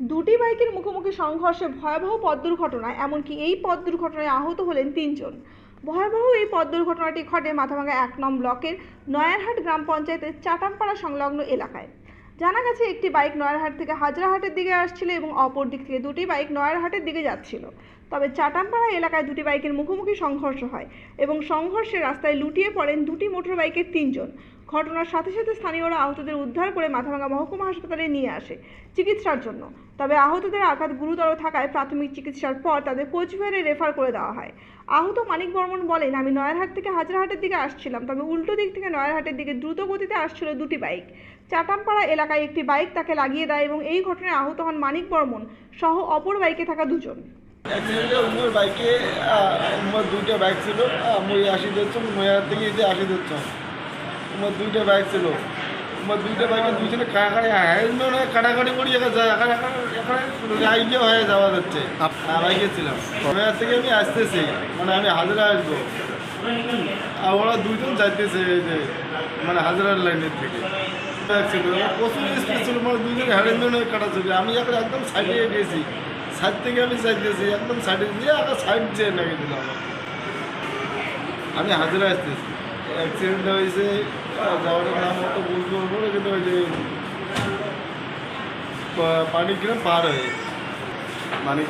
দুটি বাইকের মুখোমুখি সংঘর্ষে ভয়াবহ পথ দুর্ঘটনায়, এমনকি এই পথ দুর্ঘটনায় আহত হলেন 3 জন। ভয়াবহ এই পথ দুর্ঘটনাটি ঘটে মাথাভাঙ্গা 1 নং ব্লকের নয়ারহাট গ্রাম পঞ্চায়েতের চাটামপাড়া সংলগ্ন এলাকায়। জানা গেছে, একটি বাইক নয়ারহাট থেকে হাজরাহাটের দিকে আসছিল এবং অপর দিক থেকে দুটি বাইক নয়ারহাটের দিকে যাচ্ছিল। তবে চাটামপাড়া এলাকায় দুটি বাইকের মুখোমুখি সংঘর্ষ হয় এবং সংঘর্ষে রাস্তায় লুটিয়ে পড়েন দুটি মোটর বাইকের 3 জন। ঘটনার সাথে সাথে স্থানীয়রা আহতদের উদ্ধার করে মাথাভাঙ্গা মহকুমা হাসপাতালে নিয়ে আসে চিকিৎসার জন্য। তবে আহতদের আঘাত গুরুতর থাকায় প্রাথমিক চিকিৎসার পর তাদের কোচবিহারে রেফার করে দেওয়া হয়। আহত মানিক বর্মন বলেন, আমি নয়ারহাট থেকে হাজরাহাটের দিকে আসছিলাম, তবে উল্টো দিক থেকে নয়ারহাটের দিকে দ্রুত গতিতে আসছিল দুটি বাইক। চাটামপাড়া এলাকায় একটি বাইক তাকে লাগিয়ে দেয় এবং এই ঘটনায় আহত হন মানিক বর্মন সহ অপর বাইকে থাকা দুজন। অ্যাক্সিডেন্টে উমর বাইকে উমর দুইটা বাইক ছিল, মই 80 ধরছম, নয়ার থেকে এসে 80 ধরছম। উমর দুইটা বাইক ছিল, উমর দুইটা বাইকে দুইজনে কাটাকাটি করি যায়, এখানে আইডিয়া হয়ে যাওয়া যাচ্ছে। বাইকে ছিলাম, নয়ার থেকে আমি আসতেছি, মানে আমি হাজরা আসবো, আর ওরা দুইজন যাইতেছে এই যে মানে হাজরার লাইনের থেকে। প্রচুর স্পিড ছিল, মানে দুইজনে হ্যারেন্দ্র কাটা ছিল। আমি এখন একদম সাইডে গেছি, সাইড থেকে আমি চাইতেছি একদম সাইডে দিয়ে আগে সাইড চেয়ে লাগিয়ে দিলাম। আমি হাজিরা আসতেছি, অ্যাক্সিডেন্টটা হয়েছে যাওয়াটার নাম অত বলতে পারবো না, কিন্তু ওই যে পানিগ্রাম পার হয়ে মানিক